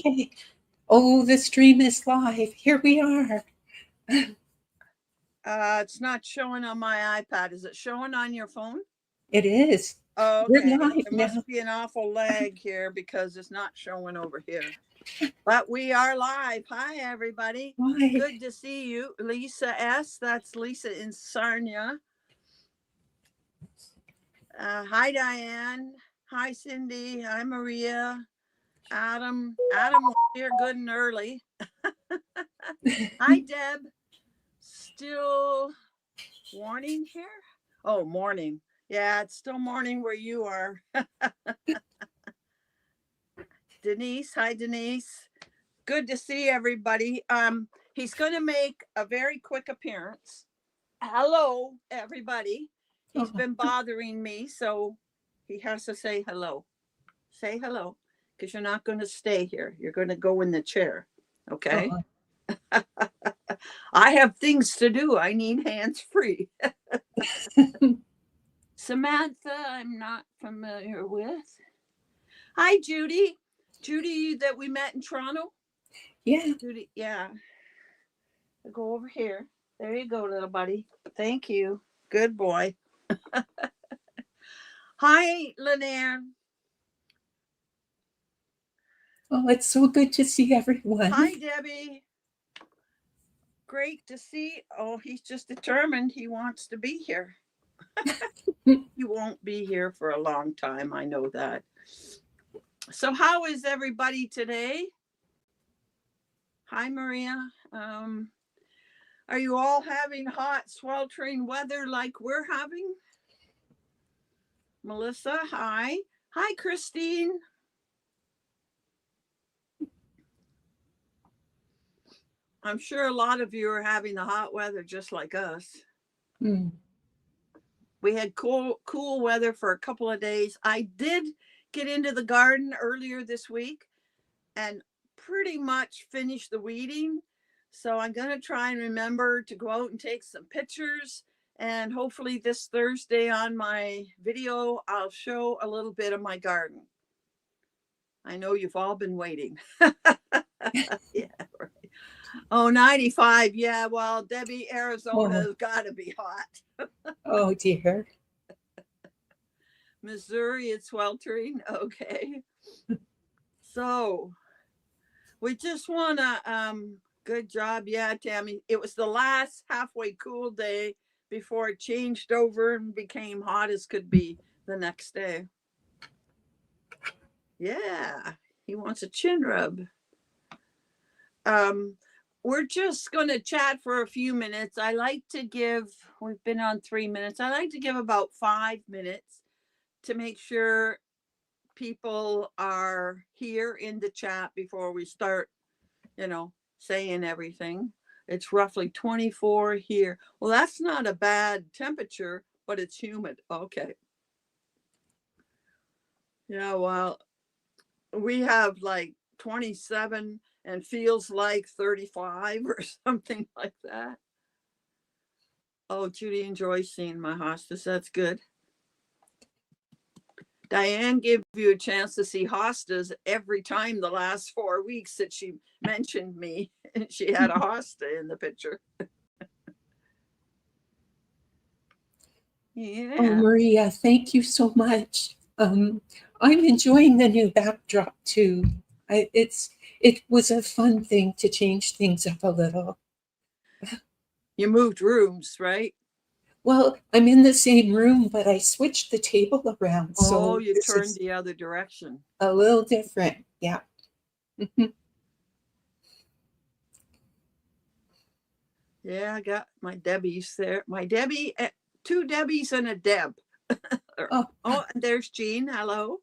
Okay. Oh, the stream is live. Here we are. It's not showing on my iPad. Is it showing on your phone? It is. Oh, We're okay. live There now. must be an awful lag here because it's not showing over here. But we are live. Hi, everybody. Why? Good to see you. Lisa S. That's Lisa in Sarnia. Hi, Diane. Hi, Cindy. Hi, Maria. Adam was here good and early. Hi, Deb. Still morning here? Oh, morning. Yeah, it's still morning where you are. Denise, hi Denise. Good to see everybody. He's going to make a very quick appearance. Hello, everybody. He's been bothering me, so he has to say hello. Say hello, because you're not going to stay here. You're going to go in the chair. Okay. I have things to do. I need hands free. Samantha, I'm not familiar with. Hi, Judy. Judy that we met in Toronto. Yeah. Judy, yeah. I'll go over here. There you go, little buddy. Thank you. Good boy. Hi, Lanier. Oh, it's so good to see everyone. Hi, Debbie. Great to see. Oh, he's just determined he wants to be here. He won't be here for a long time. I know that. So how is everybody today? Hi, Maria. Are you all having hot, sweltering weather like we're having? Melissa, hi. Hi, Christine. I'm sure a lot of you are having the hot weather just like us. We had cool weather for a couple of days. I did get into the garden earlier this week and pretty much finish the weeding. So I'm going to try and remember to go out and take some pictures. And hopefully this Thursday on my video, I'll show a little bit of my garden. I know you've all been waiting. Yeah, right. Oh, 95. Yeah, well, Debbie, Arizona's got to be hot. Oh, dear. Missouri, it's sweltering. Okay. So we just want to, good job. Yeah, Tammy. It was the last halfway cool day before it changed over and became hot as could be the next day. Yeah, he wants a chin rub. We're just going to chat for a few minutes. I like to give, we've been on 3 minutes. I like to give about 5 minutes to make sure people are here in the chat before we start, saying everything. It's roughly 24 here. Well, that's not a bad temperature, but it's humid. Okay. Yeah, well, we have like 27 and feels like 35 or something like that. Oh, Judy enjoys seeing my hostas. That's good. Diane gave you a chance to see hostas every time the last 4 weeks that she mentioned me. And she had a hosta in the picture. Yeah. Oh, Maria, thank you so much. I'm enjoying the new backdrop too. It was a fun thing to change things up a little. You moved rooms, right? Well, I'm in the same room, but I switched the table around. Oh, you turned the other direction. A little different, yeah. Yeah, I got my Debbie's there. My Debbie, 2 Debbies and a Deb. Oh, and there's Jean. Hello.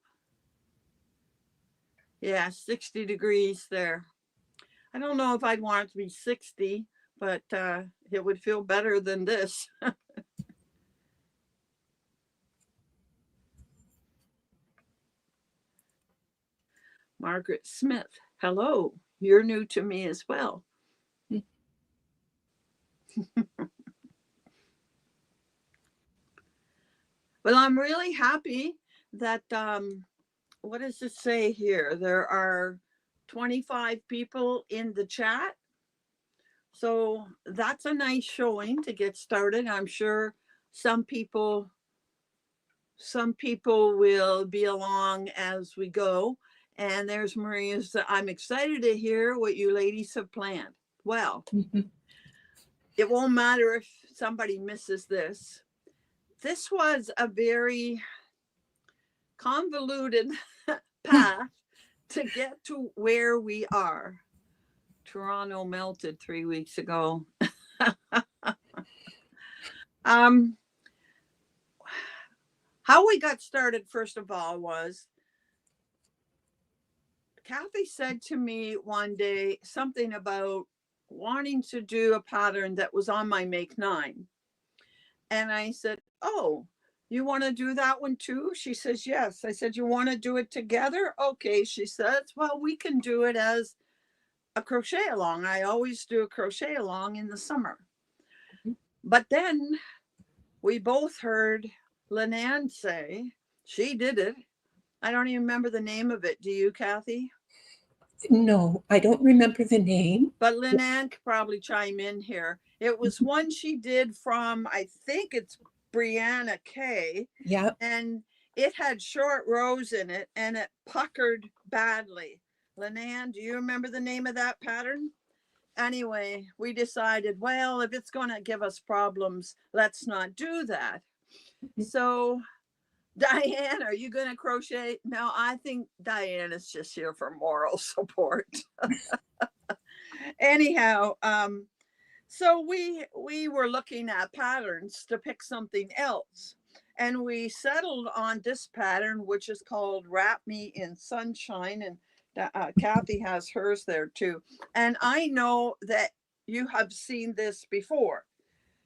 Yeah, 60 degrees there. I don't know if I'd want it to be 60, but it would feel better than this. Margaret Smith, hello. You're new to me as well. Well, I'm really happy that, what does it say here? There are 25 people in the chat. So that's a nice showing to get started. I'm sure some people will be along as we go. And there's Maria's. I'm excited to hear what you ladies have planned. Well, it won't matter if somebody misses this. This was a very convoluted path to get to where we are. Toronto melted 3 weeks ago. How we got started, first of all, was Cathy said to me one day something about wanting to do a pattern that was on my Make 9. And I said, oh, you want to do that one too? She says, yes. I said, you want to do it together? Okay, she says, well, we can do it as a crochet along. I always do a crochet along in the summer. But then we both heard Lynanne say, she did it. I don't even remember the name of it. Do you, Cathy? No, I don't remember the name. But Lynanne could probably chime in here. It was one she did from, I think it's Brianna Kay. Yeah. And it had short rows in it and it puckered badly. Lynanne, do you remember the name of that pattern? Anyway, we decided, well, if it's going to give us problems, let's not do that. So, Diane, are you going to crochet? No, I think Diane is just here for moral support. Anyhow, so we were looking at patterns to pick something else. And we settled on this pattern, which is called Wrap Me in Sunshine. And Cathy has hers there too. And I know that you have seen this before.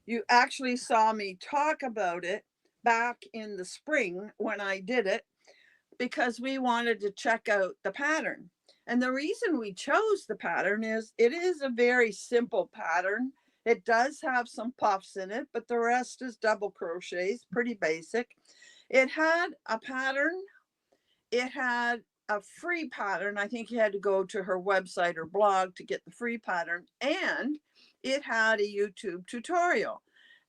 You actually saw me talk about it back in the spring when I did it, because we wanted to check out the pattern. And the reason we chose the pattern is it is a very simple pattern. It does have some puffs in it, but the rest is double crochets, pretty basic. It had a pattern. It had a free pattern. I think you had to go to her website or blog to get the free pattern. And it had a YouTube tutorial.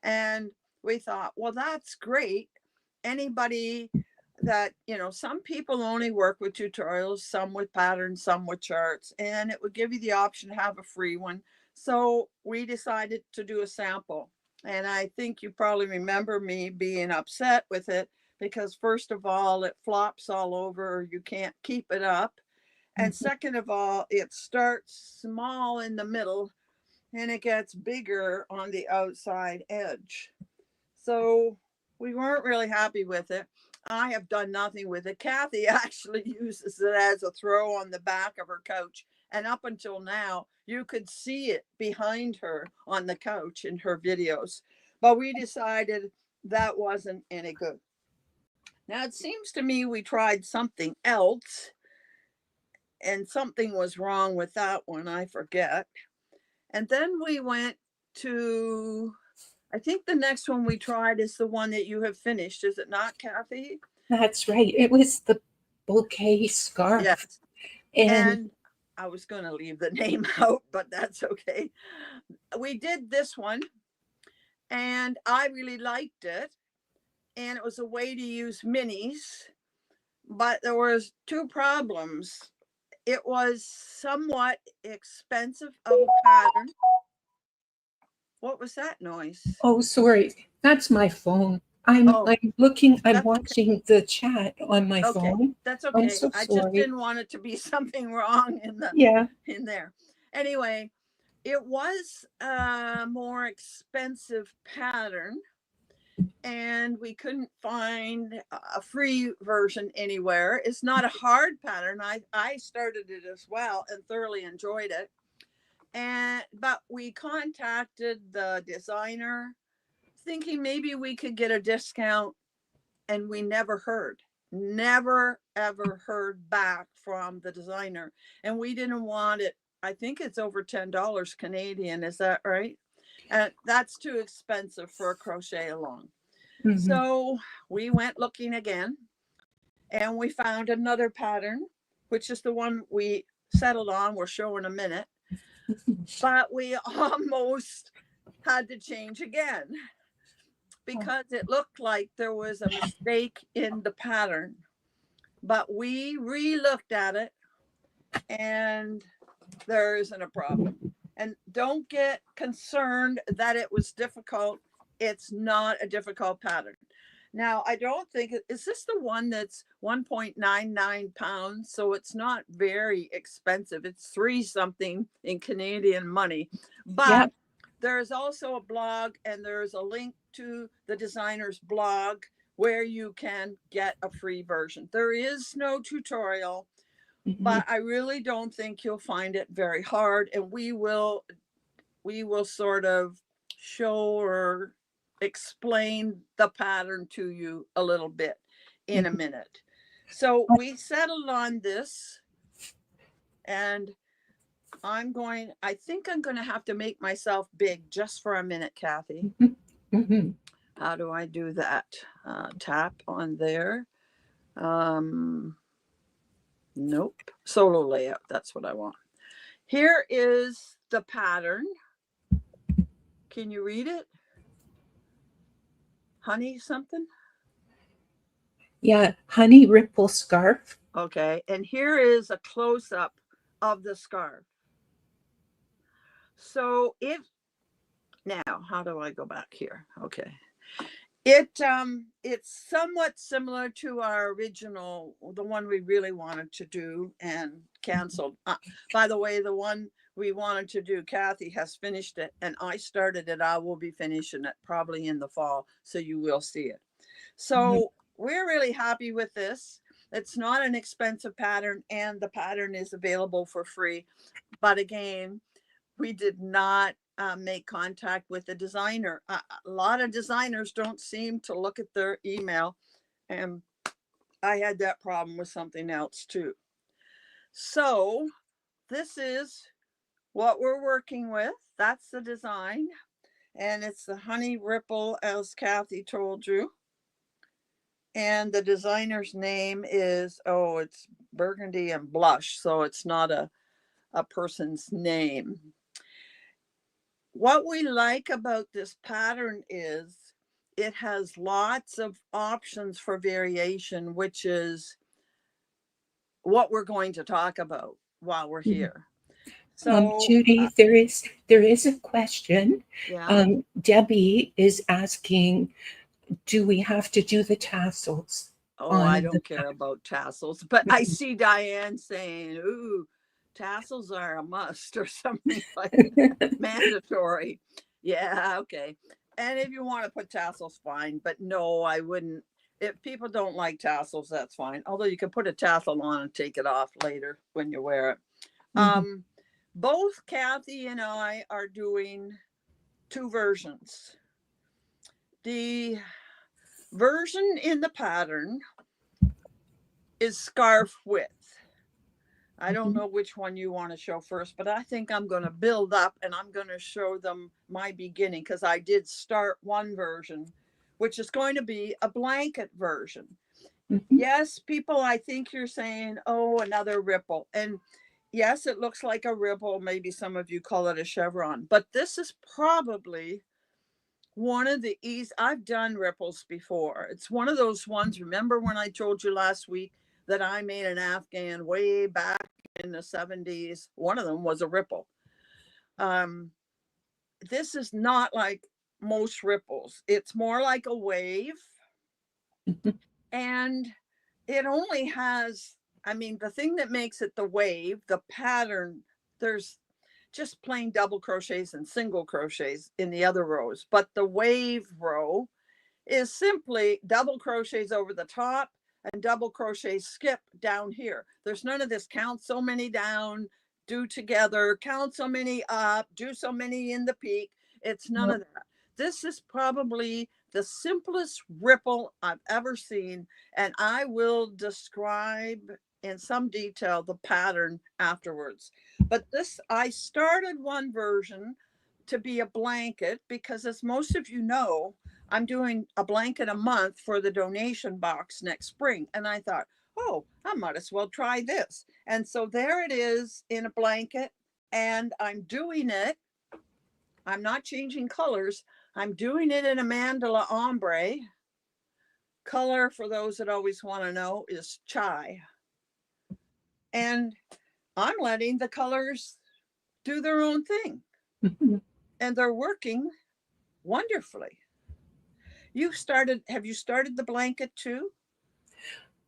And we thought, well, that's great. Anybody that, some people only work with tutorials, some with patterns, some with charts, and it would give you the option to have a free one. So we decided to do a sample. And I think you probably remember me being upset with it because first of all, it flops all over, you can't keep it up. And second of all, it starts small in the middle and it gets bigger on the outside edge. So we weren't really happy with it. I have done nothing with it. Cathy actually uses it as a throw on the back of her couch. And up until now, you could see it behind her on the couch in her videos. But we decided that wasn't any good. Now, it seems to me we tried something else and something was wrong with that one. I forget. And then we went to, I think the next one we tried is the one that you have finished. Is it not, Cathy? That's right. It was the bouquet scarf. Yes. And I was going to leave the name out, but that's okay. We did this one and I really liked it. And it was a way to use minis, but there was two problems. It was somewhat expensive of a pattern. What was that noise? Oh, sorry. That's my phone. I'm watching okay. The chat on my phone. That's okay. I'm so sorry. I just didn't want it to be something wrong in there. Anyway, it was a more expensive pattern and we couldn't find a free version anywhere. It's not a hard pattern. I started it as well and thoroughly enjoyed it. But we contacted the designer thinking maybe we could get a discount, and we never ever heard back from the designer. And we didn't want it. I think it's over $10 Canadian. Is that right? And that's too expensive for a crochet along. So we went looking again and we found another pattern, which is the one we settled on. We'll show in a minute. But we almost had to change again because it looked like there was a mistake in the pattern. But we re-looked at it and there isn't a problem. And don't get concerned that it was difficult. It's not a difficult pattern. Now, I don't think, is this the one that's 1.99 pounds? So it's not very expensive. It's 3 something in Canadian money. But Yep. there's also a blog, and there's a link to the designer's blog where you can get a free version. There is no tutorial, but I really don't think you'll find it very hard. And we will sort of show or explain the pattern to you a little bit in a minute. So we settled on this, and I think I'm going to have to make myself big just for a minute, Cathy. How do I do that? Tap on there. Nope. Solo layout. That's what I want. Here is the pattern. Can you read it? Honey something? Yeah, honey ripple scarf. Okay, and here is a close-up of the scarf. So now, how do I go back here? Okay. It's somewhat similar to our original, the one we really wanted to do and canceled. By the way, the one we wanted to do, Cathy has finished it, and I started it. I will be finishing it probably in the fall, so you will see it. So we're really happy with this. It's not an expensive pattern, and the pattern is available for free. But again, we did not make contact with the designer. A lot of designers don't seem to look at their email, and I had that problem with something else too. So this is what we're working with. That's the design, and it's the honey ripple, as Cathy told you. And the designer's name is, it's Burgundy and Blush, so it's not a person's name. What we like about this pattern is it has lots of options for variation, which is what we're going to talk about while we're here. So Judy, there is a question. Yeah. Debbie is asking, do we have to do the tassels? I don't care about tassels, but I see Diane saying, ooh, tassels are a must or something like that. Mandatory. Yeah, okay. And if you want to put tassels, fine. But no, I wouldn't. If people don't like tassels, that's fine. Although you can put a tassel on and take it off later when you wear it. Both Cathy and I are doing 2 versions. The version in the pattern is scarf width. I don't know which one you want to show first, but I think I'm going to build up and I'm going to show them my beginning, because I did start one version, which is going to be a blanket version. Yes, people, I think you're saying, another ripple. And yes, it looks like a ripple. Maybe some of you call it a chevron, but this is probably one of the I've done ripples before. It's one of those ones. Remember when I told you last week that I made an Afghan way back in the 70s? One of them was a ripple. This is not like most ripples. It's more like a wave. And it only has, the thing that makes it the wave, the pattern, there's just plain double crochets and single crochets in the other rows. But the wave row is simply double crochets over the top and double crochet skip down here. There's none of this count so many down, do together, count so many up, do so many in the peak. It's none of that. This is probably the simplest ripple I've ever seen, and I will describe in some detail the pattern afterwards. But I started one version to be a blanket because, as most of you know, I'm doing a blanket a month for the donation box next spring. And I thought, oh, I might as well try this. And so there it is in a blanket, and I'm doing it. I'm not changing colors. I'm doing it in a mandala ombre. Color, for those that always want to know, is chai. And I'm letting the colors do their own thing. Mhm. And they're working wonderfully. Have you started the blanket too?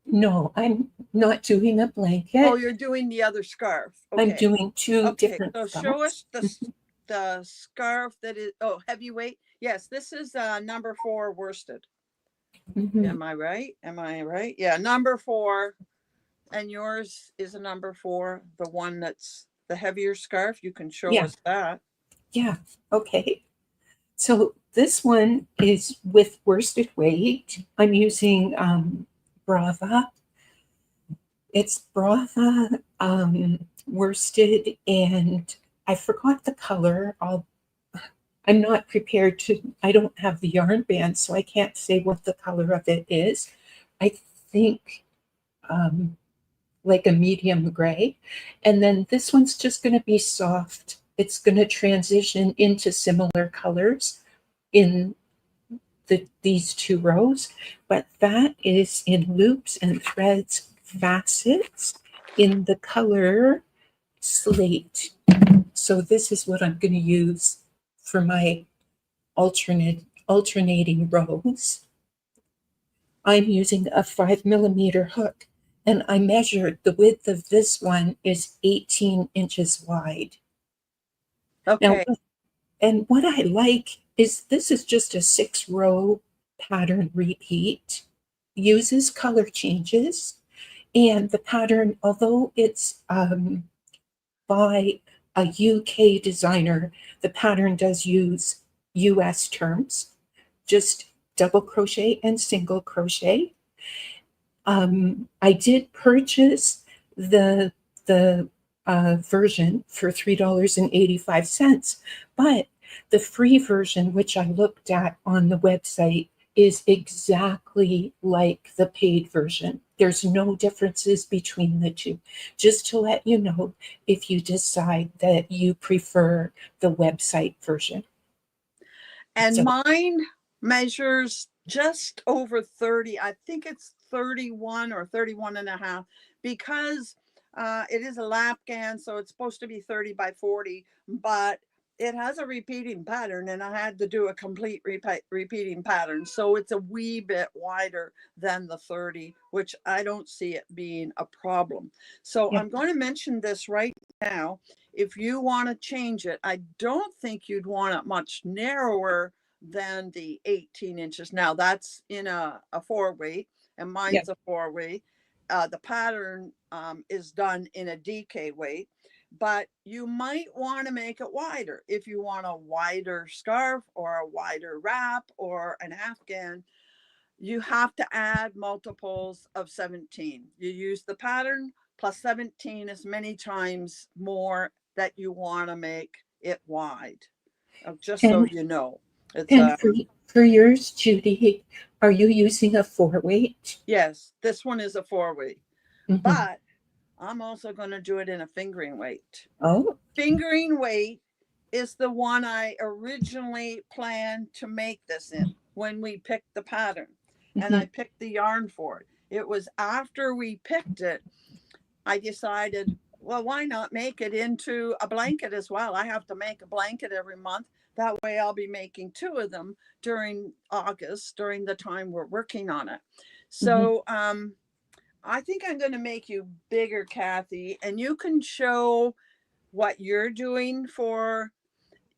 No, I'm not doing a Oh, blanket. you're doing the other scarf. I'm Okay. doing two Okay. different So show scarves. us the scarf that is, oh, heavyweight. Yes, this is number 4 worsted. Mhm. Am I right? Am I right? Yeah, number 4. And yours is a number 4, the one that's the heavier scarf. You can show Yeah, us that. yeah. Okay. So this one is with worsted weight. I'm using Brava. It's Brava worsted, and I forgot the color. I'm not prepared to, I don't have the yarn band, so I can't say what the color of it is. I think um, like a medium gray. And then this one's just going to be soft. It's going to transition into similar colors in these two rows, but that is in loops and threads facets in the color slate. So this is what I'm going to use for my alternating rows. I'm using a 5 millimeter hook, and I measured the width of this one is 18 inches wide. Now, Okay. and what I like is this is just a 6 row pattern repeat, uses color changes, and the pattern, although it's by a UK designer, the pattern does use US terms, just double crochet and single crochet. I did purchase the version for $3.85, but the free version, which I looked at on the website, is exactly like the paid version. There's no differences between the two. Just to let you know if you decide that you prefer the website version. And So, mine measures just over 30. I think it's 31 or 31 and a half, because it is a lapgan, so it's supposed to be 30 by 40, but it has a repeating pattern, and I had to do a complete repeating pattern. So it's a wee bit wider than the 30, which I don't see it being a problem. So yeah. I'm going to mention this right now. If you want to change it, I don't think you'd want it much narrower than the 18 inches. Now that's in a 4-weight, and Yeah. mine's a 4-weight. The pattern is done in a DK weight, but you might want to make it wider. If you want a wider scarf or a wider wrap or an afghan, you have to add multiples of 17. You use the pattern plus 17 as many times more that you want to make it wide. Just so And you know. It's and for yours, Judy, are you using a 4-weight? yes, this one is a 4-weight, Mhm. but I'm also going to do it in a fingering weight. Oh, Fingering weight is the one I originally planned to make this in when we picked the pattern, and I mhm. picked the yarn for it. It was after we picked it, I decided, well, why not make it into a blanket as well? I have to make a blanket every month. That way I'll be making 2 of them during August, during the time we're working on it. Mhm. So I think I'm going to make you bigger, Cathy, and you can show what you're doing for,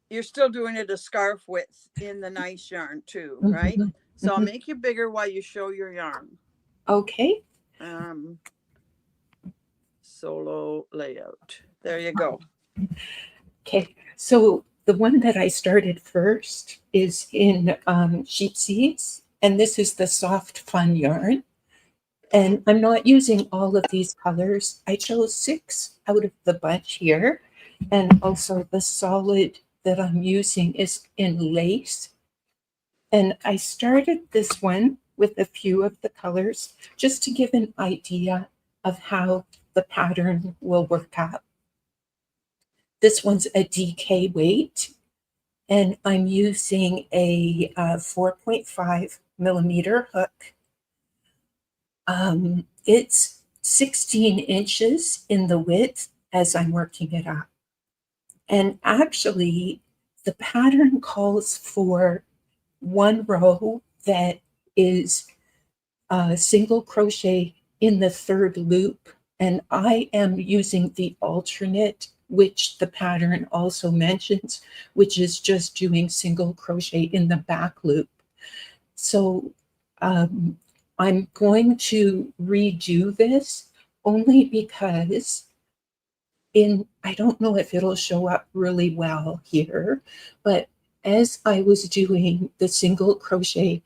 you're still doing it a scarf width in the nice yarn too, right? Mhm. So I'll Mhm. make you bigger while you show your yarn. Okay. Um, Solo layout. There you go. Okay. So the one that I started first is in sheep seeds, and this is the soft fun yarn. And I'm not using all of these colors. I chose 6 out of the bunch here. And also the solid that I'm using is in lace. And I started this one with a few of the colors just to give an idea of how the pattern will work out. This one's a DK weight, and I'm using a 4.5 millimeter hook. It's 16 inches in the width as I'm working it up. And actually, the pattern calls for one row that is a single crochet in the third loop. And I am using the alternate, which the pattern also mentions, which is just doing single crochet in the back loop. So I'm going to redo this only because I don't know if it'll show up really well here, but as I was doing the single crochet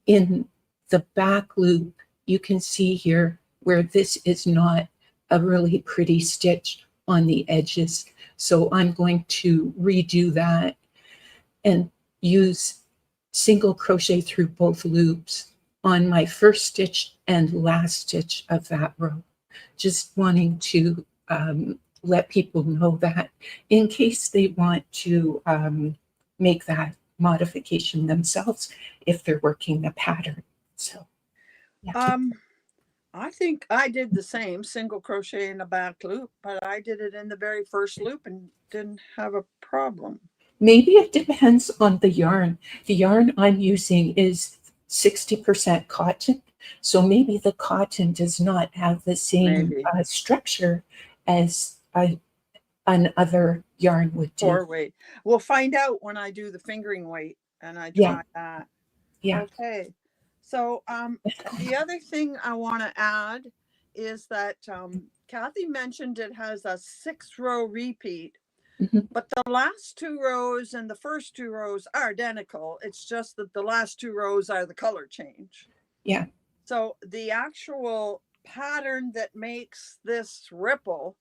in the back loop, you can see here where this is not a really pretty stitch on the edges. So I'm going to redo that and use single crochet through both loops on my first stitch and last stitch of that row. Just wanting to let people know that in case they want to make that modification themselves if they're working the pattern. So, yeah. I think I did the same single crochet in the back loop, but I did it in the very first loop and didn't have a problem. Maybe it depends on the yarn. The yarn I'm using is 60% cotton. So maybe the cotton does not have the same structure as another yarn would do. Or weight. We'll find out when I do the fingering weight and I try that. Yeah. Okay. So the other thing I want to add is that Cathy mentioned it has a 6-row repeat, but the last 2 rows and the first 2 rows are identical. It's just that the last 2 rows are the color change. Yeah. So the actual pattern that makes this ripple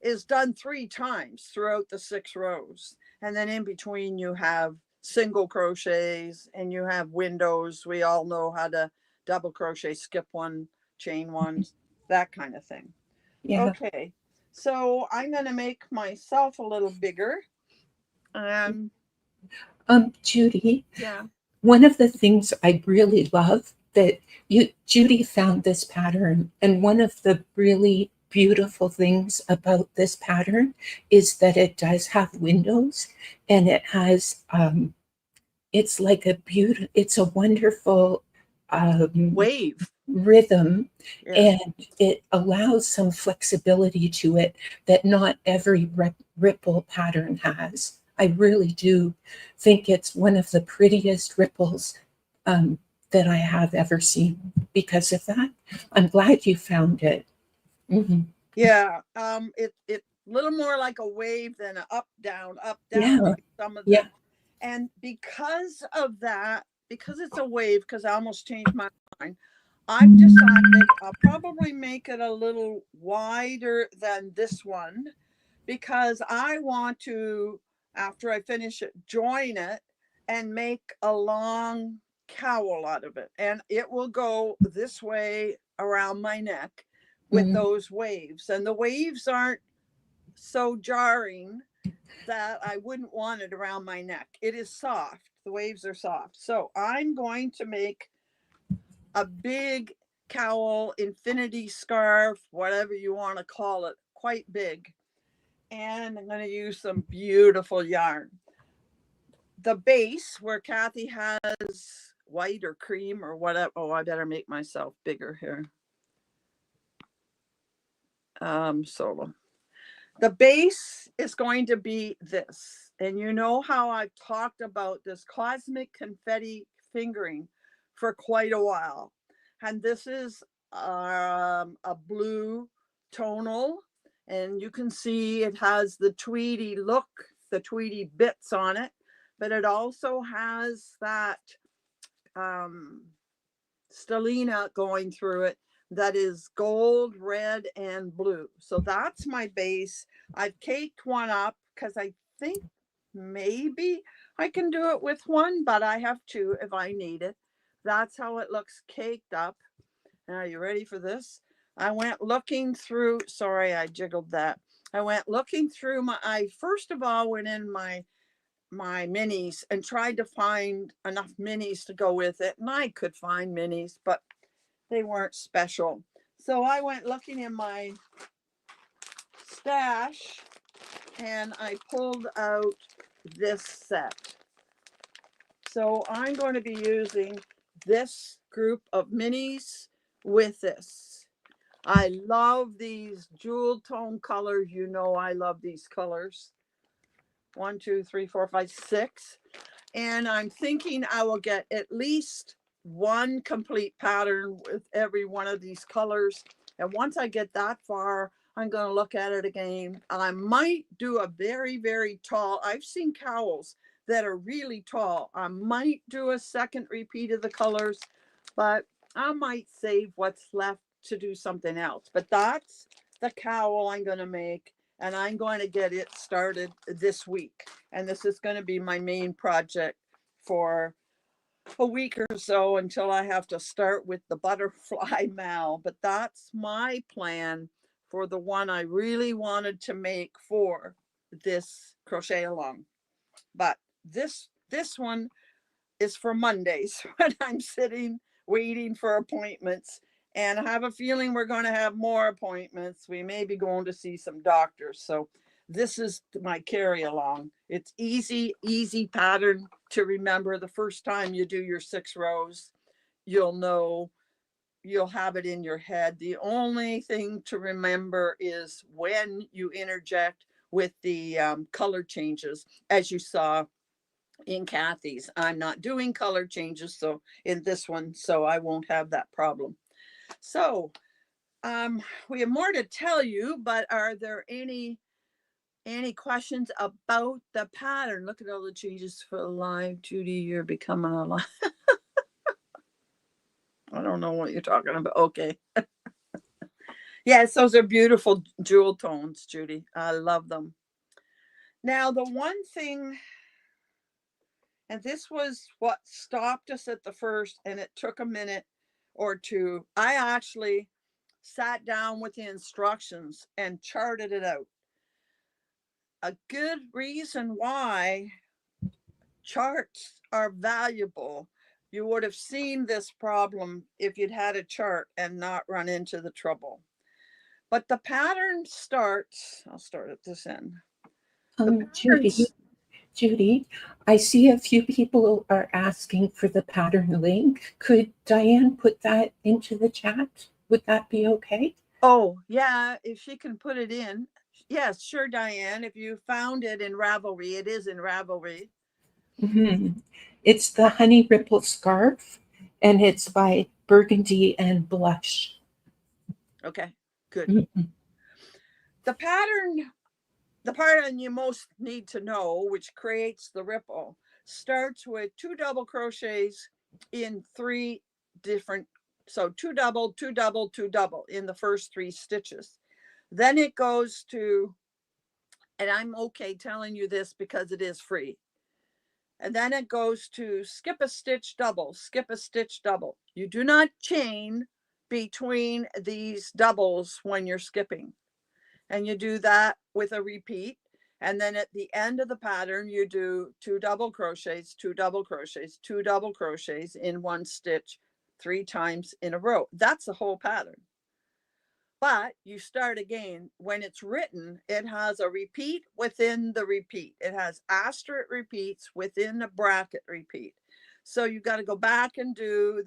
is done 3 times throughout the 6 rows. And then in between you have single crochets and you have windows. We all know how to double crochet, skip one, chain one, that kind of thing. Yeah. Okay. So I'm going to make myself a little bigger. Judy. Yeah. One of the things I really love that Judy found this pattern, and one of the really beautiful things about this pattern is that it does have windows, and it has it's like it's a wonderful wave rhythm, and it allows some flexibility to it that not every ripple pattern has. I really do think it's one of the prettiest ripples that I have ever seen because of that. I'm glad you found it. Mm-hmm. Yeah, it little more like a wave than a up down. Yeah. Some of them, and because of that, because it's a wave, because I almost changed my mind. I've decided I'll probably make it a little wider than this one because I want to, after I finish it, join it and make a long cowl out of it. And it will go this way around my neck with those waves. And the waves aren't so jarring that I wouldn't want it around my neck. It is soft. The waves are soft. So I'm going to make a big cowl, infinity scarf, whatever you want to call it, quite big. And I'm going to use some beautiful yarn. The base where Cathy has white or cream or whatever. Oh, I better make myself bigger here. Solo. The base is going to be this. And you know how I've talked about this cosmic confetti fingering for quite a while. And this is a blue tonal. And you can see it has the tweedy look, the tweedy bits on it. But it also has that stellina going through it that is gold, red, and blue. So that's my base. I've caked one up because I think maybe I can do it with one, but I have 2 if I need it. That's how it looks caked up. Now, are you ready for this? I went looking through, sorry, I jiggled that. I went looking through I first of all went in my minis and tried to find enough minis to go with it. And I could find minis, but they weren't special. So I went looking in my stash and I pulled out this set. So I'm going to be using this group of minis with this. I love these jewel tone colors. You know, I love these colors. 1, 2, 3, 4, 5, 6. And I'm thinking I will get at least one complete pattern with every one of these colors. And once I get that far, I'm going to look at it again. I might do a very, very tall. I've seen cowls that are really tall. I might do a second repeat of the colors, but I might save what's left to do something else. But that's the cowl I'm going to make, and I'm going to get it started this week. And this is going to be my main project for a week or so until I have to start with the butterfly mal. But that's my plan for the one I really wanted to make for this crochet along. But this one is for Mondays when I'm sitting waiting for appointments. And I have a feeling we're going to have more appointments. We may be going to see some doctors. So this is my carry along. It's easy pattern to remember. The first time you do your 6 rows, you'll know, you'll have it in your head. The only thing to remember is when you interject with the color changes, as you saw in Cathy's. I'm not doing color changes so in this one, so I won't have that problem. So we have more to tell you, but are there any questions about the pattern? Look at all the changes for alive. Judy, you're becoming alive. I don't know what you're talking about. Okay. Yes, those are beautiful jewel tones, Judy. I love them. Now, the one thing, and this was what stopped us at the first, and it took a minute or two. I actually sat down with the instructions and charted it out. A good reason why charts are valuable. You would have seen this problem if you'd had a chart and not run into the trouble. But the pattern starts, I'll start at this end. Judy, I see a few people are asking for the pattern link. Could Diane put that into the chat? Would that be okay? Oh, yeah, if she can put it in. Yes, sure, Diane. If you found it in Ravelry, it is in Ravelry. Mm-hmm. It's the Honey Ripple Scarf, and it's by Burgundy and Blush. Okay, good. Mm-hmm. The pattern you most need to know, which creates the ripple, starts with 2 double crochets in 3 different, so 2 double, 2 double, 2 double in the first 3 stitches. Then it goes to, and I'm okay telling you this because it is free. And then it goes to skip a stitch double, skip a stitch double. You do not chain between these doubles when you're skipping. And you do that with a repeat. And then at the end of the pattern, you do 2 double crochets, 2 double crochets, 2 double crochets in 1 stitch 3 times in a row. That's the whole pattern. But you start again. When it's written, it has a repeat within the repeat. It has asterisk repeats within the bracket repeat. So you got to go back and do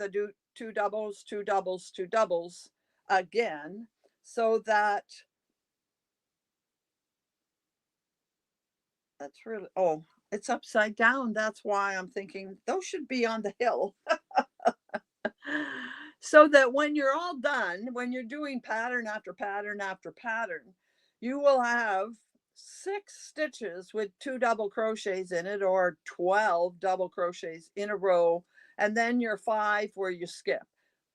2 doubles, 2 doubles, 2 doubles again, so that that's really, oh, it's upside down. That's why I'm thinking those should be on the hill. So that when you're all done, when you're doing pattern after pattern after pattern, you will have 6 stitches with 2 double crochets in it, or 12 double crochets in a row, and then your 5 where you skip,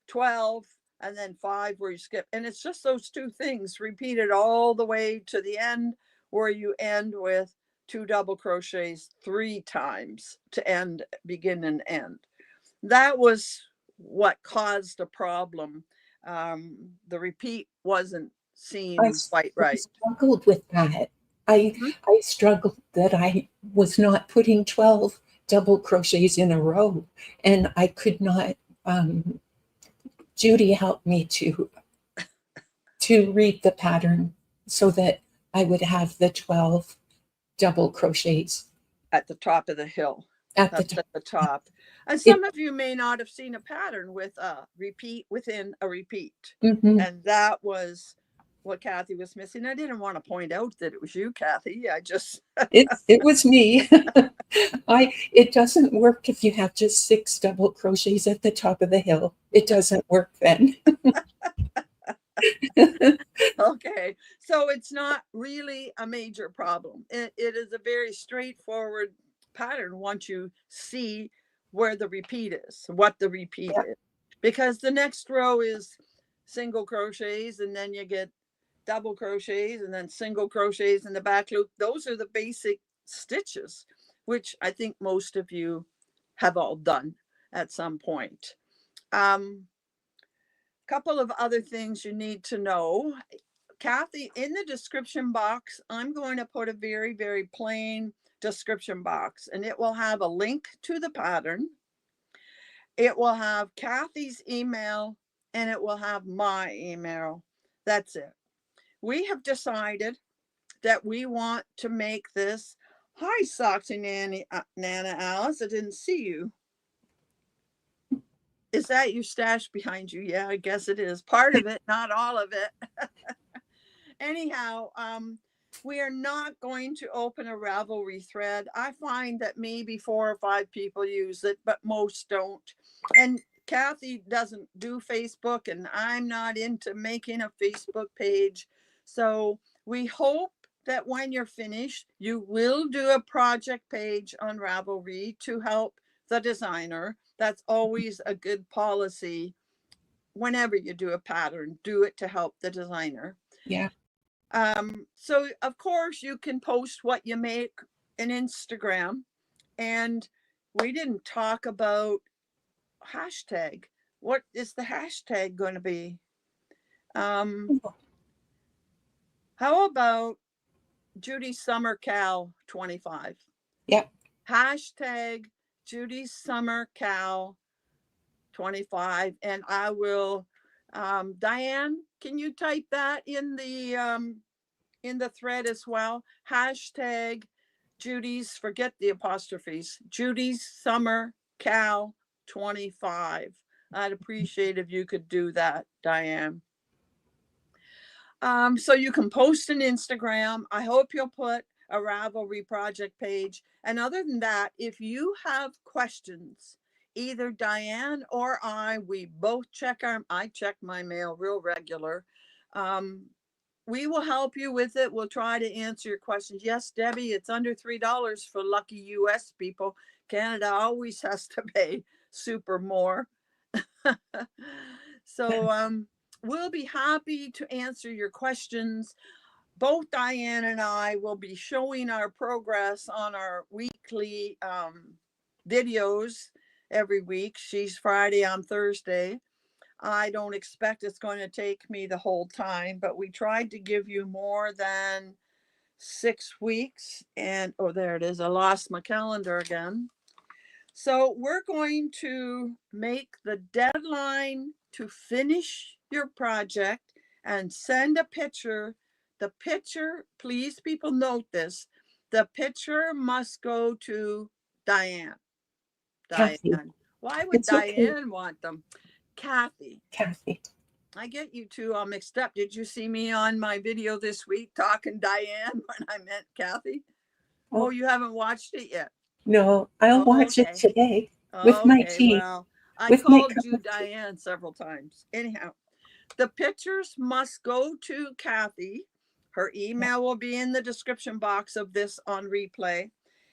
12, and then 5 where you skip. And it's just those 2 things repeated all the way to the end, where you end with 2 double crochets 3 times to begin and end. That was what caused a problem The repeat wasn't I, seen quite I right. struggled with that. I Mhm. I struggled that I was not putting 12 double crochets in a row, and I could not. Um, Judy helped me to read the pattern so that I would have the 12 double crochets At the top of the hill. at the That's top. at the top. And It, some of you may not have seen a pattern with a repeat within a repeat. mhm. And that was what Cathy was missing. I didn't want to point out that it was you, Cathy. I just, It was me. It doesn't work if you have just 6 double crochets at the top of the hill. It doesn't work then. okay. So it's not really a major problem. It is a very straightforward pattern once you see where the repeat is, what the repeat Yeah, is. Because the next row is single crochets, and then you get double crochets, and then single crochets in the back loop. Those are the basic stitches, which I think most of you have all done at some point. Couple of other things you need to know. Cathy, in the description box, I'm going to put a very, very plain description box, and it will have a link to the pattern. It will have Cathy's email, and it will have my email. That's it. We have decided that we want to make this. Hi, Soxy Nana Alice. I didn't see you. Is that your stash behind you? Yeah, I guess it is. Part of it, not all of it. Anyhow, we are not going to open a Ravelry thread. I find that maybe 4 or 5 people use it, but most don't. And Cathy doesn't do Facebook, and I'm not into making a Facebook page. So we hope that when you're finished, you will do a project page on Ravelry to help the designer. That's always a good policy. Whenever you do a pattern, do it to help the designer. yeah. So of course you can post what you make in Instagram, and we didn't talk about hashtag. What is the hashtag going to be? Um, how about Judy Summer Cal 25? Yeah. Hashtag Judy Summer Cal 25, and I will. Diane, can you type that in the thread as well? Hashtag Judy's, forget the apostrophes, Judy's Summer Cal 25. I'd appreciate if you could do that, Diane. So you can post an Instagram. I hope you'll put a Ravelry project page. And other than that, if you have questions, either Diane or we both I check my mail real regular. Um, we will help you with it. We'll try to answer your questions. Yes, Debbie, it's under $3 for lucky US people. Canada always has to pay super more. So we'll be happy to answer your questions. Both Diane and I will be showing our progress on our weekly videos every week. She's Friday, I'm Thursday. I don't expect it's going to take me the whole time, but we tried to give you more than 6 weeks. And oh, there it is. I lost my calendar again. So we're going to make the deadline to finish your project and send a picture. The picture, please, people note this. The picture must go to Diane. Cathy. Diane. Why would It's okay, Diane want them? Cathy. Cathy. I get you two all mixed up. Did you see me on my video this week talking Diane when I meant Cathy? Oh, Oh, you haven't watched it yet. no, I'll Oh, watch it okay. today with my Okay. tea, Well, I with my called cup you of tea. Diane several times. Anyhow, the pictures must go to Cathy. Her Yeah. email will be in the description box of this on replay.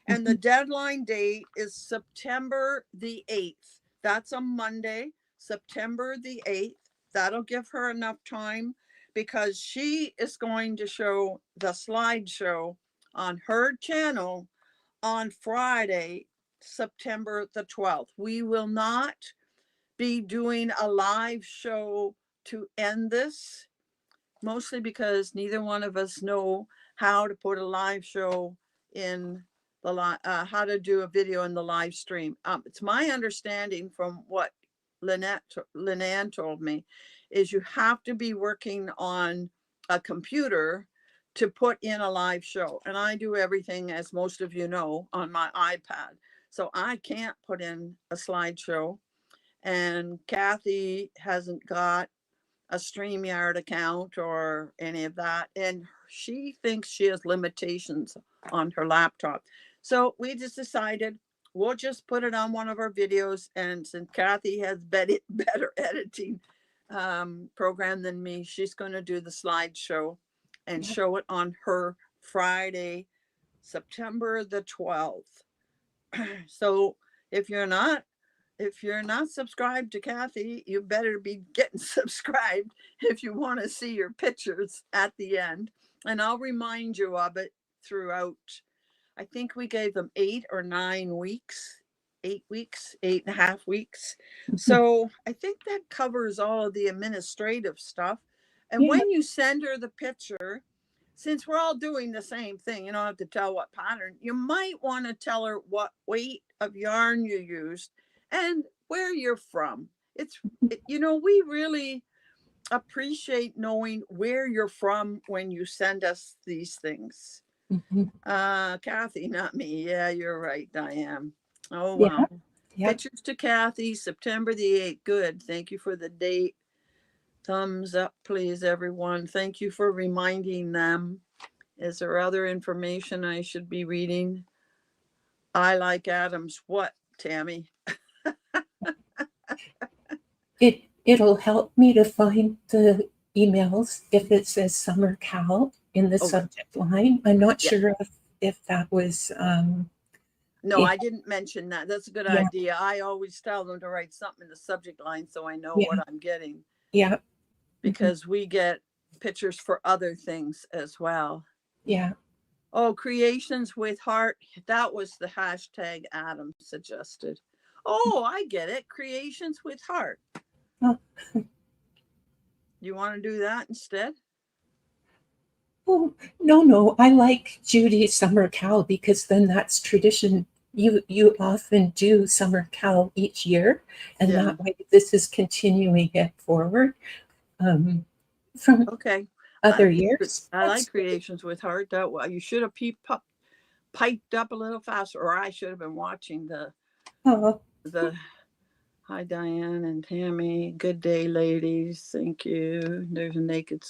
And the Mhm. deadline date is September the 8th. That's a Monday, September the 8th. That'll give her enough time because she is going to show the slideshow on her channel on Friday, September the 12th. We will not be doing a live show to end this, mostly because neither one of us know how to put a live show in the how to do a video in the live stream. It's my understanding from what Lynanne told me is you have to be working on a computer to put in a live show. And I do everything, as most of you know, on my iPad. So I can't put in a slideshow. And Cathy hasn't got a StreamYard account or any of that. And she thinks she has limitations on her laptop. So we just decided we'll just put it on one of our videos. And since Cathy has better editing program than me, she's going to do the slideshow and show it on her Friday, September the 12th. So if you're not subscribed to Cathy, you better be getting subscribed if you want to see your pictures at the end. And I'll remind you of it throughout. I think we gave them 8 or 9 weeks, 8 weeks, 8.5 weeks. So I think that covers all of the administrative stuff. And when you send her the picture, since we're all doing the same thing, you don't have to tell what pattern. You might want to tell her what weight of yarn you used and where you're from. We really appreciate knowing where you're from when you send us these things. Cathy, not me. Yeah, you're right, Diane. Oh, wow. Pictures to Cathy, September the 8th. Good. Thank you for the date. Thumbs up, please, everyone. Thank you for reminding them. Is there other information I should be reading? I like Adams. What, Tammy? It'll help me to find the emails if it says Summer Cal in the subject line. I'm not sure if that was. No, I didn't mention that. That's a good idea. I always tell them to write something in the subject line so I know what I'm getting. Yeah. Because we get pictures for other things as well. Yeah. Oh, creations with heart. That was the hashtag Adam suggested. Oh, I get it. Creations with heart. Oh. You want to do that instead? Oh, no. I like Judy Summer Cal because then that's tradition. You often do Summer Cal each year, and that way this is continuing it forward from other years. I like creations with heart. That you should have piped up a little faster, or I should have been watching the Hi, Diane and Tammy. Good day, ladies. Thank you. There's a naked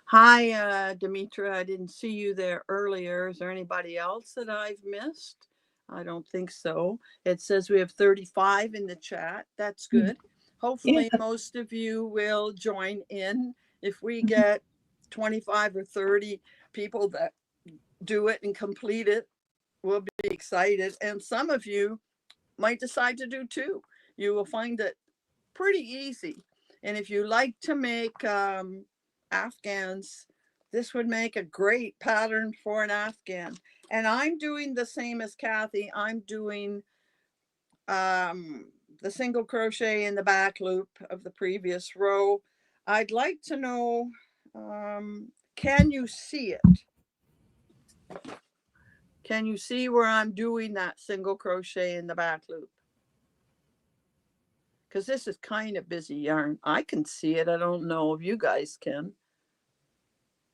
Hi, Demetra. I didn't see you there earlier. Is there anybody else that I've missed? I don't think so. It says we have 35 in the chat. That's good. Hopefully most of you will join in. If we get 25 or 30 people that do it and complete it, we'll be excited. And some of you might decide to do 2. You will find it pretty easy. And if you like to make Afghans, this would make a great pattern for an Afghan. And I'm doing the same as Cathy. I'm doing the single crochet in the back loop of the previous row. I'd like to know, can you see it? Can you see where I'm doing that single crochet in the back loop? Because this is kind of busy yarn. I can see it. I don't know if you guys can.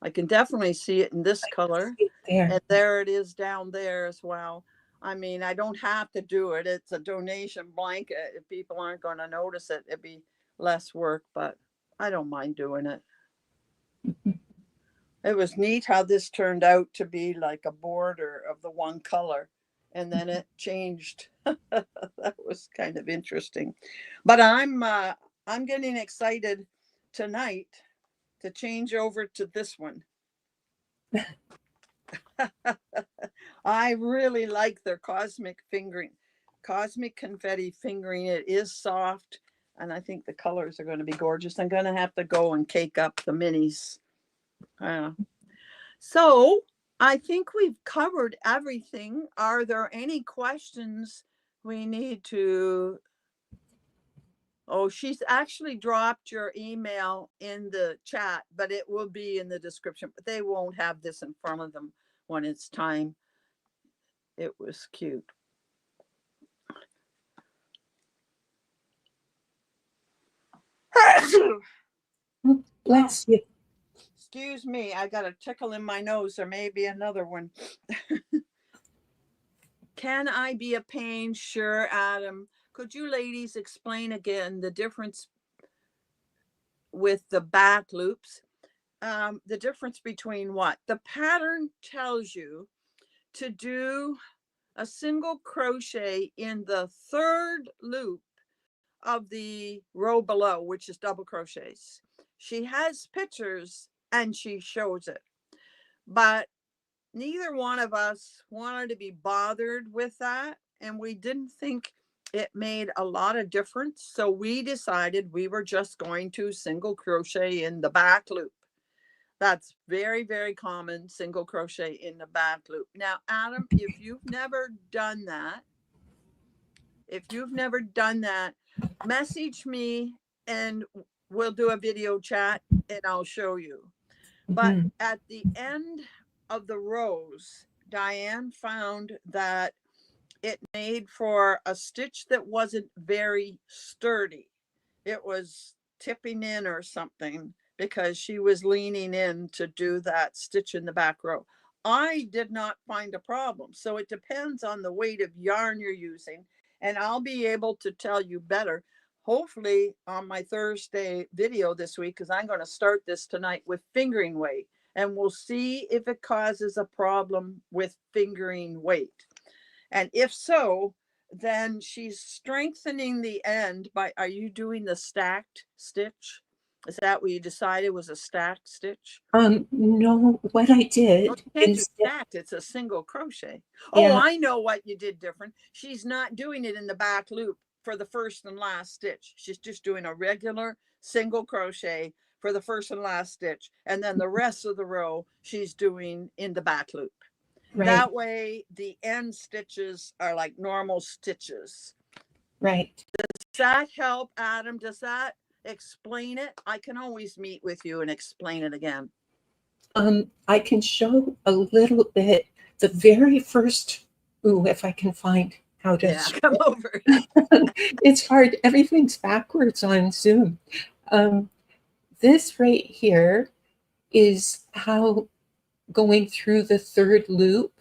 I can definitely see it in this color. And there it is down there as well. I mean, I don't have to do it. It's a donation blanket. If people aren't going to notice it, it'd be less work, but I don't mind doing it. It was neat how this turned out to be like a border of the one color. And then it changed. That was kind of interesting. But I'm getting excited tonight to change over to this one. I really like their cosmic confetti fingering. It is soft, and I think the colors are going to be gorgeous. I'm going to have to go and cake up the minis. So I think we've covered everything. Are there any questions we need to Oh, she's actually dropped your email in the chat, but it will be in the description. But they won't have this in front of them when it's time. It was cute. Bless you. Excuse me, I got a tickle in my nose. There may be another one. Can I be a pain? Sure, Adam. Could you ladies explain again the difference with the back loops? The difference between what? The pattern tells you to do a single crochet in the third loop of the row below, which is double crochets. She has pictures and she shows it, but neither one of us wanted to be bothered with that, and we didn't think it made a lot of difference. So we decided we were just going to single crochet in the back loop. That's very, very common, single crochet in the back loop. Now, Adam, if you've never done that, message me and we'll do a video chat and I'll show you. But at the end of the rows, Diane found that it made for a stitch that wasn't very sturdy. It was tipping in or something because she was leaning in to do that stitch in the back row. I did not find a problem. So it depends on the weight of yarn you're using, and I'll be able to tell you better, hopefully on my Thursday video this week, because I'm going to start this tonight with fingering weight, and we'll see if it causes a problem with fingering weight. And if so, then she's strengthening the end by, are you doing the stacked stitch? Is that what you decided was a stacked stitch? No, what I did Oh, you can't do instead, stacked, it's a single crochet. yeah, Oh, I know what you did different. She's not doing it in the back loop for the first and last stitch. She's just doing a regular single crochet for the first and last stitch. And then the rest of the row, she's doing in the back loop. right, That way the end stitches are like normal stitches. right. Does that help, Adam? Does that explain it? I can always meet with you and explain it again. I can show a little bit. The very first, if I can find how to. Yeah, come over. It's hard. Everything's backwards on Zoom. This right here is how going through the third loop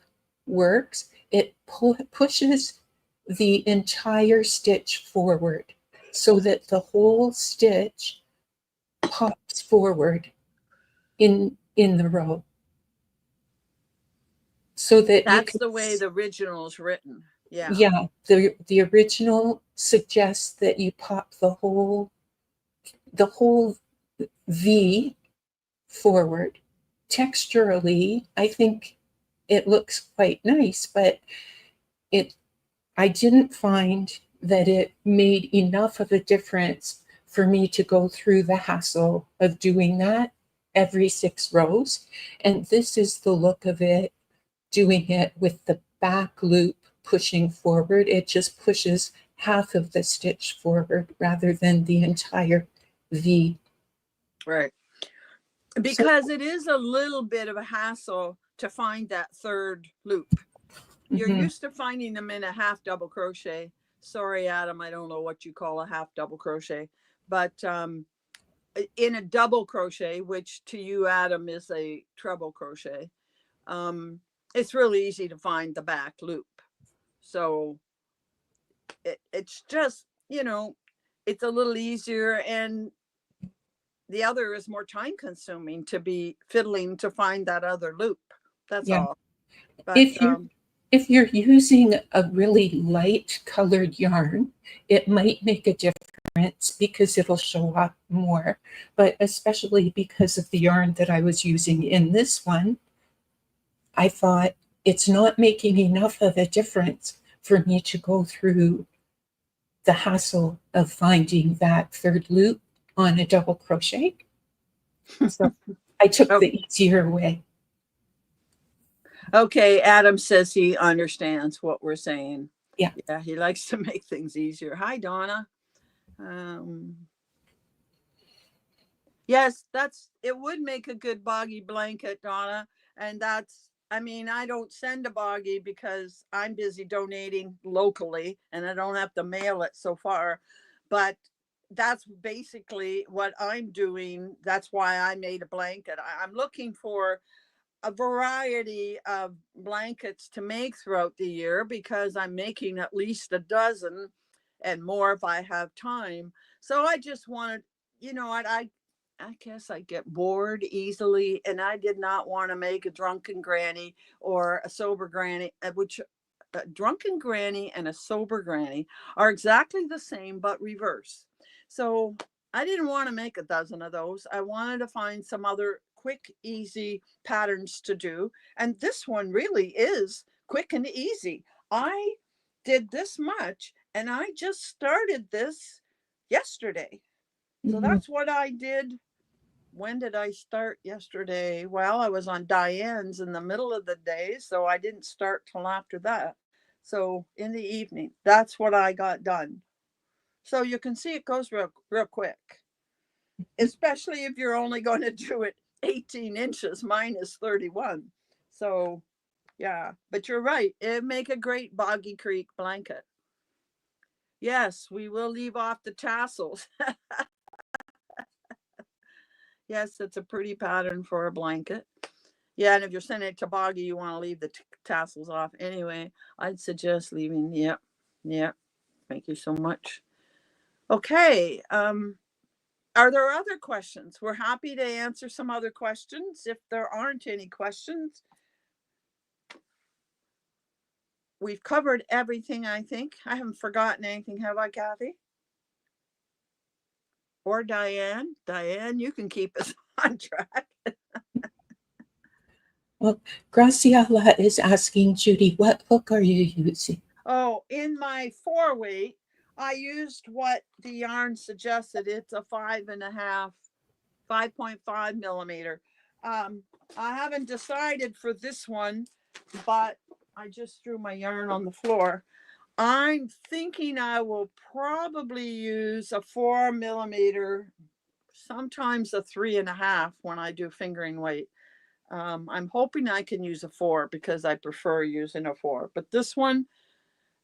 works. It pushes the entire stitch forward so that the whole stitch pops forward in the row. So that that's the way the original is written. Yeah. Yeah, the original suggests that you pop the whole V forward. Texturally, I think it looks quite nice, but I didn't find that it made enough of a difference for me to go through the hassle of doing that every 6 rows. And this is the look of it, doing it with the back loop pushing forward. It just pushes half of the stitch forward rather than the entire V. Right. Because it is a little bit of a hassle to find that third loop. You're used to finding them in a half double crochet. Sorry, Adam, I don't know what you call a half double crochet, but in a double crochet, which to you, Adam, is a treble crochet, it's really easy to find the back loop. So it's just, it's a little easier, and the other is more time consuming to be fiddling to find that other loop. That's all. But if you're using a really light colored yarn, it might make a difference because it'll show up more. But especially because of the yarn that I was using in this one, I thought it's not making enough of a difference for me to go through the hassle of finding that third loop on a double crochet. So I took the easier way. Okay, Adam says he understands what we're saying. Yeah. Yeah, he likes to make things easier. Hi, Donna. Yes, it would make a good boggy blanket, Donna. And I mean, I don't send a boggy because I'm busy donating locally and I don't have to mail it so far. But that's basically what I'm doing. That's why I made a blanket. I'm looking for a variety of blankets to make throughout the year because I'm making at least a dozen and more if I have time. So I just wanted, I guess I get bored easily, and I did not want to make a drunken granny or a sober granny, which a drunken granny and a sober granny are exactly the same but reverse. So I didn't want to make a dozen of those. I wanted to find some other quick, easy patterns to do. And this one really is quick and easy. I did this much and I just started this yesterday. So that's what I did. When did I start yesterday? Well, I was on Diane's in the middle of the day, so I didn't start till after that. So in the evening, that's what I got done. So you can see it goes real quick, especially if you're only going to do it 18 inches. Mine is 31. So yeah, but you're right. It'd make a great Boggy Creek blanket. Yes, we will leave off the tassels. Yes, it's a pretty pattern for a blanket. Yeah, and if you're sending it to Boggy, you want to leave the tassels off anyway. I'd suggest leaving. Yep. Yep. Thank you so much. Okay. Are there other questions? We're happy to answer some other questions. If there aren't any questions, we've covered everything, I think. I haven't forgotten anything, have I, Cathy? Or Diane? Diane, you can keep us on track. Well, Graciela is asking Judy, what hook are you using? Oh, in my 4-weight, I used what the yarn suggested. It's a 5.5 millimeter. I haven't decided for this one, but I just threw my yarn on the floor. I'm thinking I will probably use a 4 millimeter, sometimes a 3.5 when I do fingering weight. I'm hoping I can use a 4 because I prefer using a 4. But this one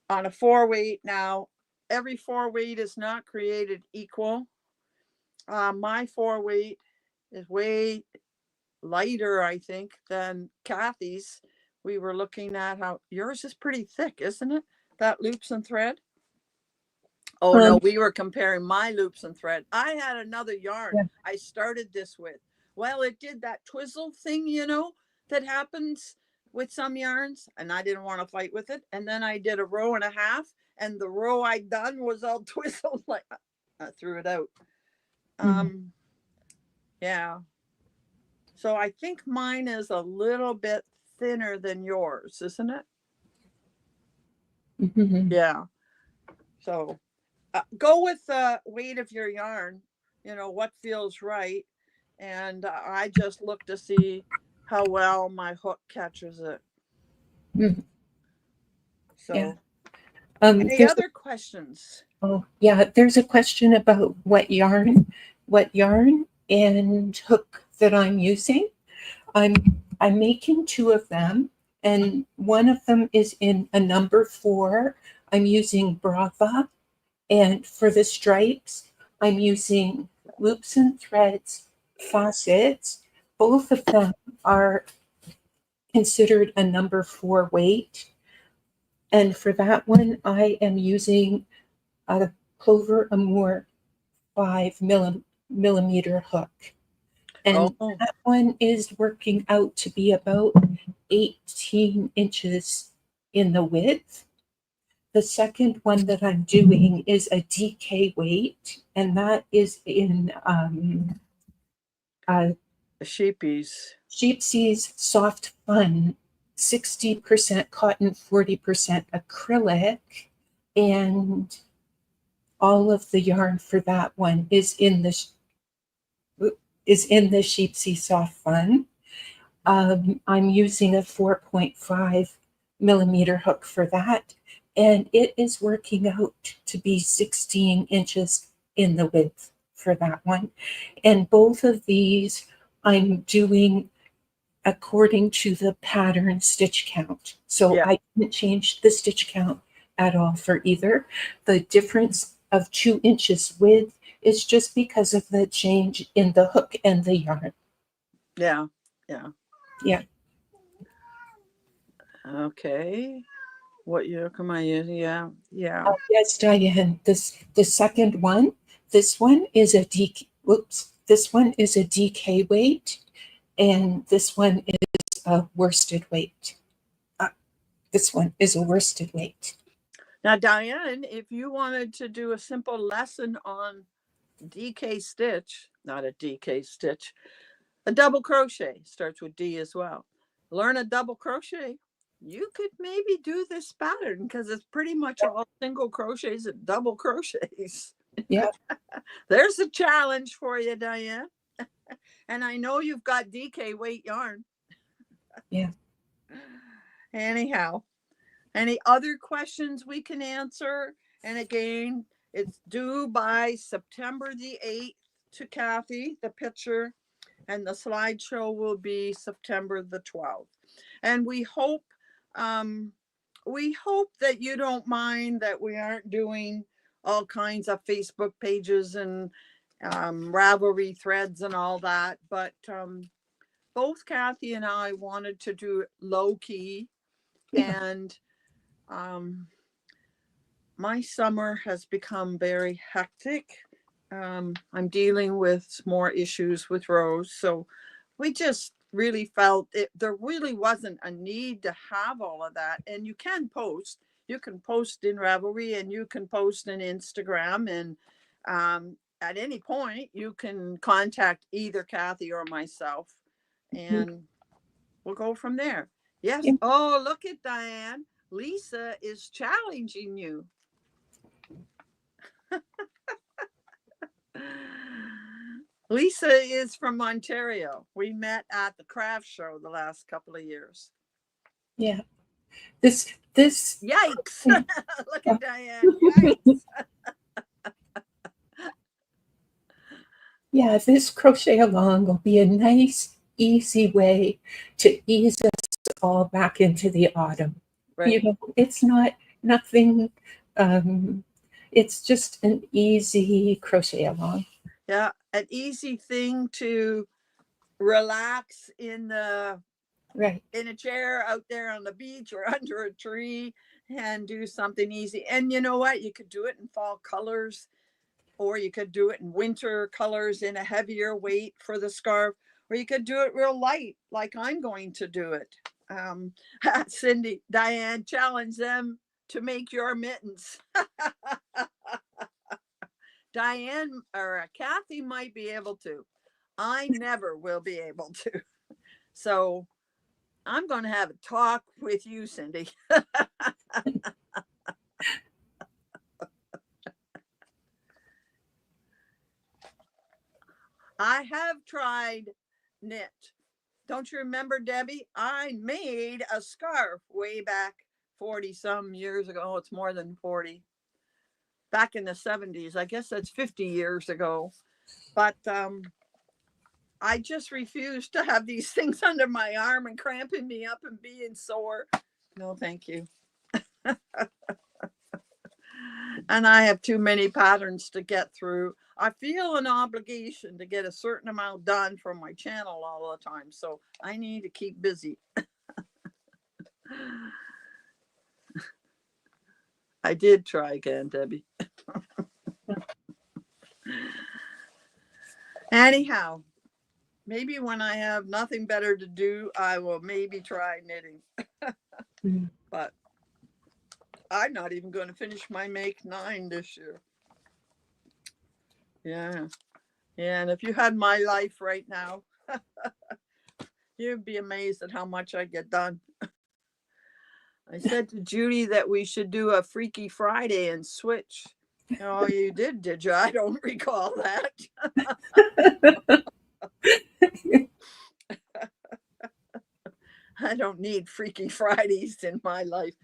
on a 4-weight now, every 4-weight is not created equal. My 4-weight is way lighter, I think, than Cathy's. We were looking at how yours is pretty thick, isn't it? That loops and thread. Oh no, we were comparing my loops and thread. I had another yarn I started this with. Well, it did that twizzle thing, that happens with some yarns, and I didn't want to fight with it. And then I did a row and a half, and the row I'd done was all twizzled. Like I threw it out. Yeah. So I think mine is a little bit thinner than yours, isn't it? Yeah. So go with the weight of your yarn, what feels right. And I just look to see how well my hook catches it. So, any other questions? Oh, yeah, there's a question about what yarn and hook that I'm using. I'm making 2 of them, and one of them is in a number 4. I'm using Brava, and for the stripes, I'm using loops and threads, facets. Both of them are considered a number 4 weight. And for that one, I am using a Clover Amour 5 millimeter hook. And that one is working out to be about 18 inches in the width. The second one that I'm doing is a DK weight, and that is in Sheepsy's Soft Fun, 60% cotton, 40% acrylic, and all of the yarn for that one is in the Sheepsy Soft Fun. I'm using a 4.5 millimeter hook for that, and it is working out to be 16 inches in the width for that one. And both of these I'm doing according to the pattern stitch count. So Yeah. I didn't change the stitch count at all for either. The difference of 2 inches width is just because of the change in the hook and the yarn. Yeah. Yeah. Yeah. Okay. What yoke am I using? Yeah. Yeah. Yes, Diane. The second one. This one is a DK. Whoops. This one is a DK weight, and this one is a worsted weight. This one is a worsted weight. Now, Diane, if you wanted to do a simple lesson on DK stitch, not a DK stitch, a double crochet starts with D as well. Learn a double crochet. You could maybe do this pattern because it's pretty much all single crochets and double crochets. Yeah. There's a challenge for you, Diane. And I know you've got DK weight yarn. Yeah. Anyhow, any other questions we can answer? And again, it's due by September the 8th to Cathy, the picture, and the slideshow will be September the 12th. And we hope that you don't mind that we aren't doing all kinds of Facebook pages and Ravelry threads and all that. But both Cathy and I wanted to do it low key. Yeah. And my summer has become very hectic. I'm dealing with more issues with Rose. So we just really felt there really wasn't a need to have all of that. And you can post. You can post in Ravelry and you can post in Instagram. And at any point, you can contact either Cathy or myself. And we'll go from there. Yes. Yeah. Oh, look at Diane. Lisa is challenging you. Lisa is from Ontario. We met at the craft show the last couple of years. Yeah. This Yikes. Look at Diane. Yikes. Yeah, this crochet along will be a nice, easy way to ease us all back into the autumn. Right. You know, it's not nothing. It's just an easy crochet along. Yeah, an easy thing to relax in a chair out there on the beach or under a tree and do something easy. And you know what? You could do it in fall colors, or you could do it in winter colors in a heavier weight for the scarf, or you could do it real light like I'm going to do it. Cindy, Diane, challenge them to make your mittens. Diane or Cathy might be able to. I never will be able to. So I'm going to have a talk with you, Cindy. I have tried knit. Don't you remember, Debbie? I made a scarf way back 40 some years ago. It's more than 40. Back in the 70s. I guess that's 50 years ago. But I just refuse to have these things under my arm and cramping me up and being sore. No, thank you. And I have too many patterns to get through. I feel an obligation to get a certain amount done from my channel all the time. So I need to keep busy. I did try again, Debbie. Anyhow, maybe when I have nothing better to do, I will maybe try knitting. But I'm not even going to finish my Make 9 this year. Yeah. Yeah. And if you had my life right now, you'd be amazed at how much I get done. I said to Judy that we should do a Freaky Friday and switch. Oh, you did you? I don't recall that. I don't need Freaky Fridays in my life.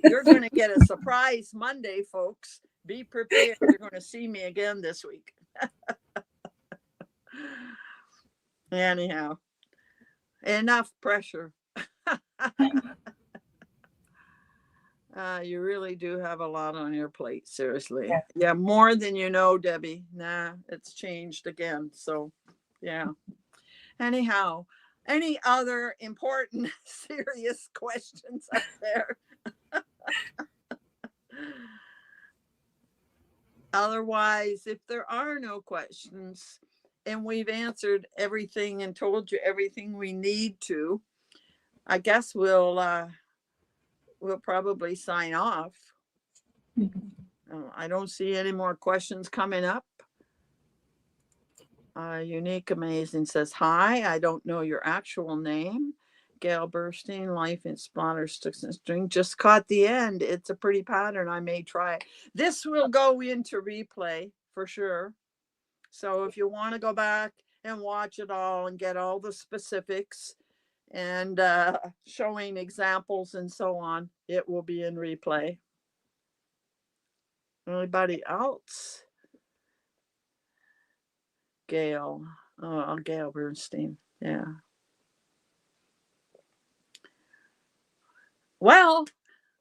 You're going to get a surprise Monday, folks, Be prepared. You're going to see me again this week. Anyhow, enough pressure. You really do have a lot on your plate, seriously. Yeah, more than you know, Debbie. Nah, it's changed again. So, yeah. Anyhow, any other important, serious questions up there? Otherwise, if there are no questions and we've answered everything and told you everything we need to, I guess we'll probably sign off. I don't see any more questions coming up. Unique Amazing says, hi, I don't know your actual name. Gail Burstein, Life in Splatter, Sticks and String. Just caught the end. It's a pretty pattern. I may try it. This will go into replay for sure. So if you want to go back and watch it all and get all the specifics and showing examples and so on, it will be in replay. Anybody else? Gail. Oh, Gail Bernstein. Yeah. Well,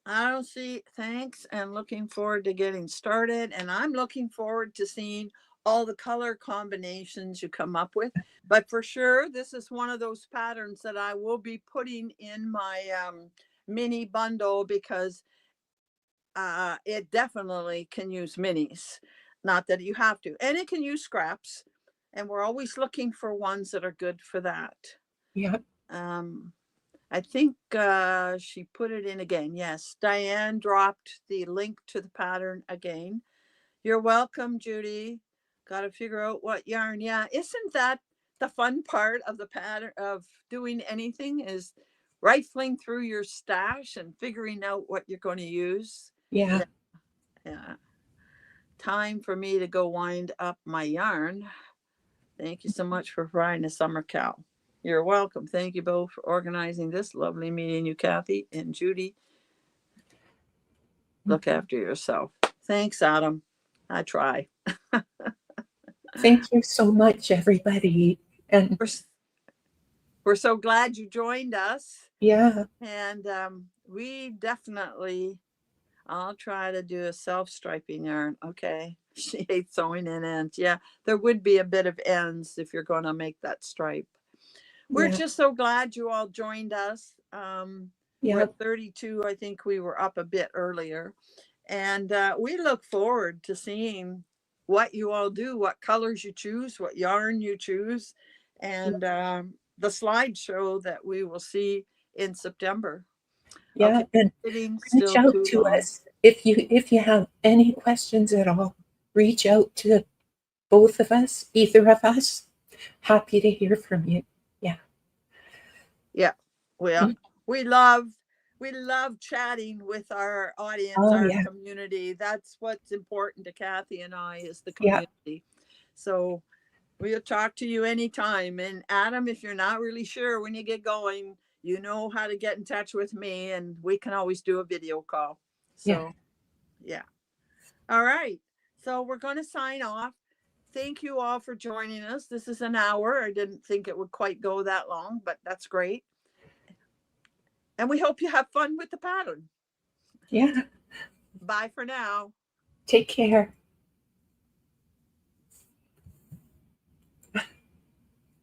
I don't see. Thanks, and looking forward to getting started. And I'm looking forward to seeing all the color combinations you come up with. But for sure, this is one of those patterns that I will be putting in my mini bundle because it definitely can use minis. Not that you have to. And it can use scraps. And we're always looking for ones that are good for that. Yeah. I think she put it in again. Yes, Diane dropped the link to the pattern again. You're welcome, Judy. Got to figure out what yarn. Yeah, isn't that the fun part of the pattern of doing anything is rifling through your stash and figuring out what you're going to use. Yeah. Yeah. Time for me to go wind up my yarn. Thank you so much for providing a summer cow. You're welcome. Thank you both for organizing this lovely meeting. You, Cathy and Judy. Look after yourself. Thanks, Adam. I try. Thank you so much, everybody. And we're so glad you joined us. Yeah. And we definitely, I'll try to do a self-striping yarn. Okay. She hates sewing in ends. Yeah, there would be a bit of ends if you're going to make that stripe. We're just so glad you all joined us. We're at 32. I think we were up a bit earlier. And we look forward to seeing what you all do, what colors you choose, what yarn you choose, and the slideshow that we will see in September. Yeah, and reach out to us. If you have any questions at all, reach out to both of us, either of us. Happy to hear from you. Yeah. Yeah. Well, we love chatting with our audience, our community. That's what's important to Cathy and I is the community. So we'll talk to you anytime. And Adam, if you're not really sure when you get going, you know how to get in touch with me and we can always do a video call. So yeah. All right. So we're going to sign off. Thank you all for joining us. This is an hour. I didn't think it would quite go that long, but that's great. And we hope you have fun with the pattern. Yeah. Bye for now. Take care.